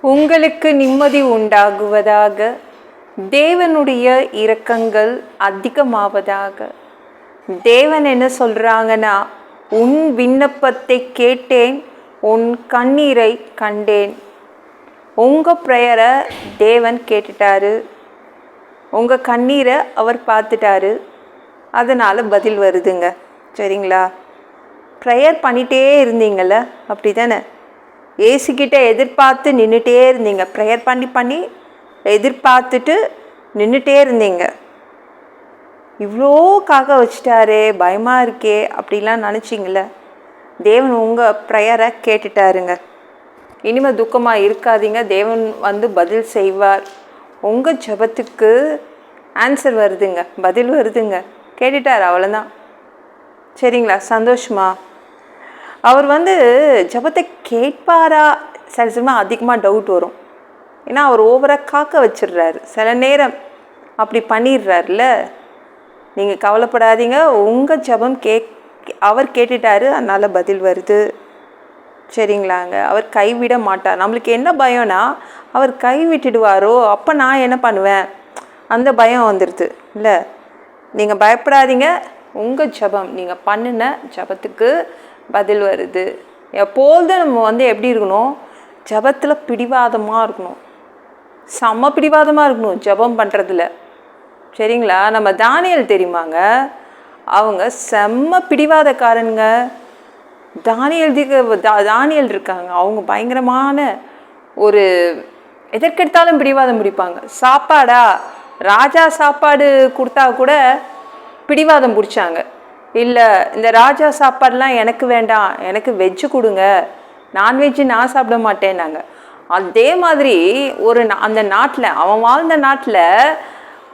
உங்களுக்கு நிம்மதி உண்டாகுவதாக. தேவனுடைய இரக்கங்கள் அதிகமாவதாக. தேவன் என்ன சொல்கிறாங்கன்னா, உன் விண்ணப்பத்தை கேட்டேன், உன் கண்ணீரை கண்டேன். உங்கள் ப்ரேயரை தேவன் கேட்டுட்டாரு, உங்கள் கண்ணீரை அவர் பார்த்துட்டாரு. அதனால் பதில் வருதுங்க. சரிங்களா? ப்ரேயர் பண்ணிகிட்டே இருந்தீங்கள, அப்படி தானே? ஏசுக்கிட்ட எதிர்பார்த்து நின்றுட்டே இருந்தீங்க. ப்ரேயர் பண்ணி எதிர்பார்த்துட்டு நின்றுட்டே இருந்தீங்க. இவ்வளோ காக்க வச்சிட்டாரே, பயமாக இருக்கே அப்படிலாம் நினச்சிங்கள. தேவன் உங்கள் ப்ரேயரை கேட்டுட்டாருங்க. இனிமேல் துக்கமாக இருக்காதீங்க. தேவன் வந்து பதில் செய்வார். உங்கள் ஜெபத்துக்கு ஆன்சர் வருதுங்க, பதில் வருதுங்க. கேட்டுட்டார், அவ்வளோதான். சரிங்களா? சந்தோஷமா? அவர் வந்து ஜெபத்தை கேட்பாரா? சில சமயம் அதிகமாக டவுட் வரும். ஏன்னா அவர் ஓவராக காக்க வச்சிடுறாரு. சில நேரம் அப்படி பண்ணிடுறாருல. நீங்கள் கவலைப்படாதீங்க. உங்கள் ஜெபம் அவர் கேட்டுட்டாரு, அதனால் பதில் வருது. சரிங்களாங்க? அவர் கைவிட மாட்டார். நம்மளுக்கு என்ன பயம்னா, அவர் கைவிட்டுடுவாரோ, அப்போ நான் என்ன பண்ணுவேன், அந்த பயம் வந்துடுது இல்லை. நீங்கள் பயப்படாதீங்க. உங்கள் ஜெபம், நீங்கள் பண்ணின ஜெபத்துக்கு பதில் வருது. எப்போதும் நம்ம வந்து எப்படி இருக்கணும், ஜெபத்தில் பிடிவாதமாக இருக்கணும். செம்ம பிடிவாதமாக இருக்கணும் ஜெபம் பண்ணுறதுல. சரிங்களா? நம்ம தானியேல் தெரியுமாங்க, அவங்க செம்ம பிடிவாதக்காரனுங்க. தானியேல் இருக்காங்க, அவங்க பயங்கரமான ஒரு எதற்கெடுத்தாலும் பிடிவாதம் பிடிப்பாங்க. சாப்பாடா, ராஜா சாப்பாடு கொடுத்தா கூட பிடிவாதம் பிடிச்சாங்க. இல்லை, இந்த ராஜா சாப்பாடெலாம் எனக்கு வேண்டாம், எனக்கு வெஜ்ஜு கொடுங்க, நான்வெஜ்ஜு நான் சாப்பிட மாட்டேன்னாங்க. அதே மாதிரி அந்த நாட்டில், அவன் வாழ்ந்த நாட்டில்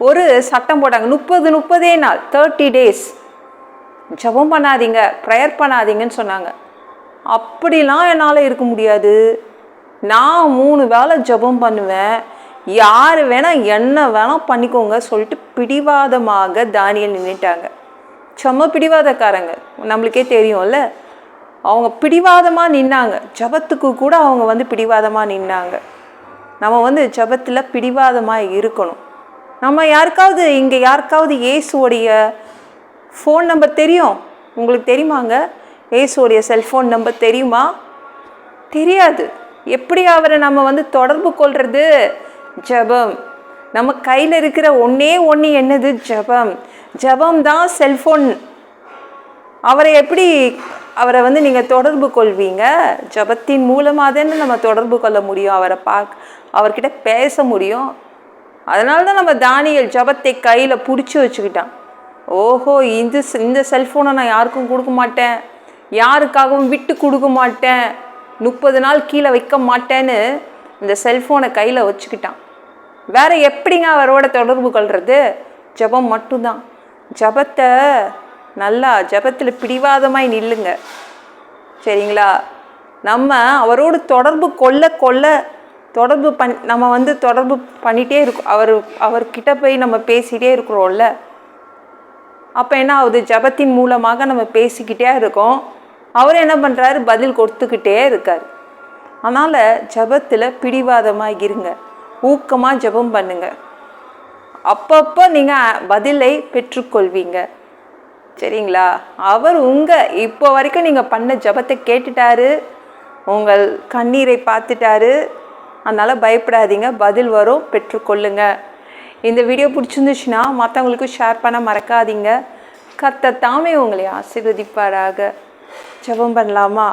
ஒரு சட்டம் போட்டாங்க. 30 நாள் 30 days ஜெபம் பண்ணாதீங்க, ப்ரேயர் பண்ணாதீங்கன்னு சொன்னாங்க. அப்படிலாம் என்னால் இருக்க முடியாது. நான் 3 வேளை ஜெபம் பண்ணுவேன், யார் வேணால் என்ன வேணால் பண்ணிக்கோங்க சொல்லிட்டு பிடிவாதமாக தானியேல் நின்றுட்டாங்க. செம்ம பிடிவாதக்காரங்க, நம்மளுக்கே தெரியும்ல. அவங்க பிடிவாதமாக நின்னாங்க. ஜெபத்துக்கு கூட அவங்க வந்து பிடிவாதமாக நின்னாங்க. நம்ம வந்து ஜெபத்தில் பிடிவாதமாக இருக்கணும். நம்ம யாருக்காவது, இங்கே யாருக்காவது இயேசுவோடைய ஃபோன் நம்பர் தெரியும்? உங்களுக்கு தெரியுமாங்க? இயேசுவோடைய செல்ஃபோன் நம்பர் தெரியுமா? தெரியாது. எப்படி அவரை நம்ம வந்து தொடர்பு கொள்வது? ஜெபம். நம்ம கையில் இருக்கிற ஒன்றே ஒன்று என்னது? ஜெபம். ஜெபம் தான் செல்ஃபோன். அவரை வந்து நீங்கள் தொடர்பு கொள்வீங்க. ஜெபத்தின் மூலமாக தானே நம்ம தொடர்பு கொள்ள முடியும், அவரை அவர்கிட்ட பேச முடியும். அதனால தான் நம்ம தானியேல் ஜெபத்தை கையில் பிடிச்சி வச்சுக்கிட்டான். ஓஹோ, இந்த செல்ஃபோனை நான் யாருக்கும் கொடுக்க மாட்டேன், யாருக்காகவும் விட்டு கொடுக்க மாட்டேன், 30 நாள் கீழே வைக்க மாட்டேன்னு இந்த செல்ஃபோனை கையில் வச்சுக்கிட்டான். வேறு எப்படிங்க அவரோட தொடர்பு கொள்வது? ஜெபம் மட்டும்தான். ஜெபத்தில் பிடிவாதமாய் நில்லுங்க. சரிங்களா? நம்ம அவரோடு தொடர்பு நம்ம வந்து தொடர்பு பண்ணிகிட்டே இருக்கோம். அவர்கிட்ட போய் நம்ம பேசிகிட்டே இருக்கிறோம்ல. அப்போ என்ன ஆகுது? ஜெபத்தின் மூலமாக நம்ம பேசிக்கிட்டே இருக்கோம். அவர் என்ன பண்ணுறாரு? பதில் கொடுத்துக்கிட்டே இருக்கார். அதனால் ஜெபத்தில் பிடிவாதமாக இருங்க, ஊக்கமாக ஜெபம் பண்ணுங்க. அப்பப்போ நீங்கள் பதிலை பெற்றுக்கொள்வீங்க. சரிங்களா? அவர் இப்போ வரைக்கும் நீங்கள் பண்ண ஜெபத்தை கேட்டுட்டாரு, உங்கள் கண்ணீரை பார்த்துட்டாரு. அதனால் பயப்படாதீங்க, பதில் வரும், பெற்றுக்கொள்ளுங்க. இந்த வீடியோ பிடிச்சிருந்துச்சுன்னா மற்றவங்களுக்கும் ஷேர் பண்ண மறக்காதீங்க. கர்த்தர் தாமே உங்களை ஆசீர்வதிப்பாராக. ஜெபம் பண்ணலாமா?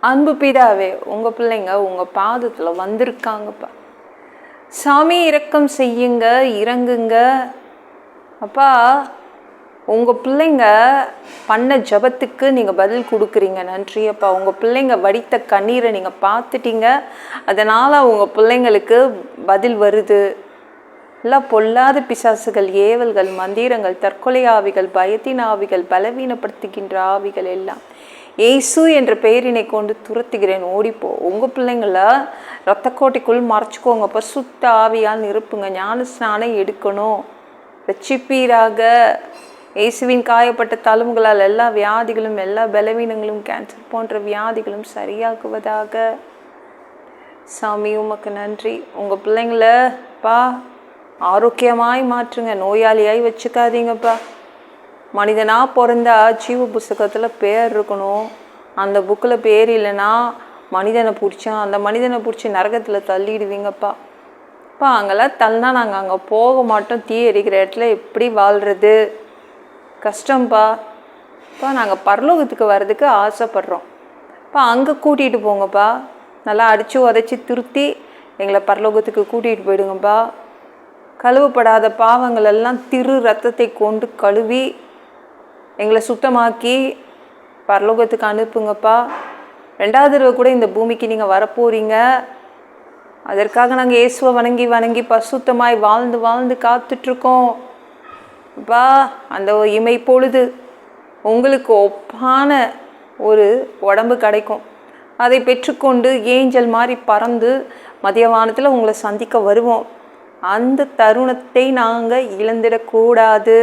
அன்பு பிதாவே, உங்கள் பிள்ளைங்க உங்கள் பாதத்தில் வந்திருக்காங்கப்பா. சாமி, இரக்கம் செய்யுங்க, இறங்குங்க அப்பா. உங்கள் பிள்ளைங்க பண்ண ஜெபத்துக்கு நீங்கள் பதில் கொடுக்குறீங்க, நன்றி அப்பா. உங்கள் பிள்ளைங்க வடித்த கண்ணீரை நீங்கள் பார்த்துட்டீங்க, அதனால் உங்கள் பிள்ளைங்களுக்கு பதில் வருது. எல்லாம் பொல்லாத பிசாசுகள், ஏவல்கள், மந்திரங்கள், தற்கொலை ஆவிகள், பயத்தின் ஆவிகள், பலவீனப்படுத்துகின்ற ஆவிகள் எல்லாம் இயேசு என்ற பெயரினை கொண்டு துரத்துகிறேன், ஓடிப்போ. உங்கள் பிள்ளைங்கள இரத்தக்கோட்டைக்குள் மறைச்சிக்கோங்க, பரிசுத்த ஆவியால் நிரப்புங்க. ஞான ஸ்நானம் எடுக்கணும், ரட்சிப்பீராக. இயேசுவின் காயப்பட்ட தழும்புகளால் எல்லா வியாதிகளும், எல்லா பலவீனங்களும், கேன்சர் போன்ற வியாதிகளும் சரியாகுவதாக. சாமி உமக்கு நன்றி. உங்கள் பிள்ளைங்களப்பா ஆரோக்கியமாய் மாற்றுங்க, நோயாளியாய் வச்சுக்காதீங்கப்பா. மனிதனாக பிறந்தா ஜீவ புஸ்தகத்தில் பேர் இருக்கணும். அந்த புக்கில் பேர் இல்லைன்னா அந்த மனிதனை பிடிச்சி நரகத்தில் தள்ளிடுவீங்கப்பா. அங்கெல்லாம் தள்ளினா நாங்கள் அங்கே போக மாட்டோம். தீ எரிக்கிற இடத்துல எப்படி வாழ்கிறது? கஷ்டம்ப்பா. நாங்கள் பரலோகத்துக்கு வர்றதுக்கு ஆசைப்படுறோம். அங்கே கூட்டிகிட்டு போங்கப்பா. நல்லா அடித்து உதச்சி திருத்தி எங்களை பரலோகத்துக்கு கூட்டிகிட்டு போயிடுங்கப்பா. கழுவப்படாத பாவங்கள் எல்லாம் திரு ரத்தத்தை கொண்டு கழுவி எங்களை சுத்தமாக்கி பரலோகத்துக்கு அனுப்புங்கப்பா. 2வது தடவை கூட இந்த பூமிக்கு நீங்கள் வரப்போகிறீங்க. அதற்காக நாங்கள் இயேசுவை வணங்கி வணங்கி பரிசுத்தமாய் வாழ்ந்து வாழ்ந்து காத்துட்ருக்கோம். அந்த இமை பொழுது உங்களுக்கு ஒப்பான ஒரு உடம்பு கிடைக்கும். அதை பெற்றுக்கொண்டு ஏஞ்சல் மாதிரி பறந்து மதியவானத்தில் உங்களை சந்திக்க வருவோம். அந்த தருணத்தை நாங்கள் இழந்துடக்கூடாது.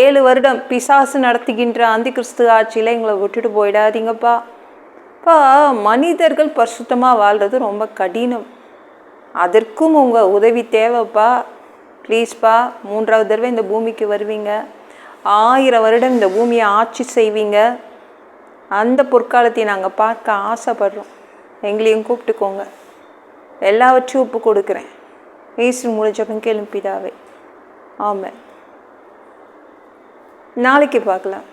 7 வருடம் பிசாசு நடத்துகின்ற அந்த கிறிஸ்து ஆட்சியில் எங்களை விட்டுட்டு போயிடாதீங்கப்பா. மனிதர்கள் பரிசுத்தமாக வாழ்கிறது ரொம்ப கடினம். அதற்கும் உங்கள் உதவி தேவைப்பா. ப்ளீஸ்ப்பா. 3வது தடவை இந்த பூமிக்கு வருவீங்க. 1000 வருடம் இந்த பூமியை ஆட்சி செய்வீங்க. அந்த பொற்காலத்தை நாங்கள் பார்க்க ஆசைப்படுறோம். எங்களையும் கூப்பிட்டுக்கோங்க. எல்லாவற்றையும் ஒப்பு கொடுக்குறேன். இயேசு மூலம் ஜெபம் கேளும் பிதாவே. ஆமென். நாளைக்கு பார்க்கலாம்.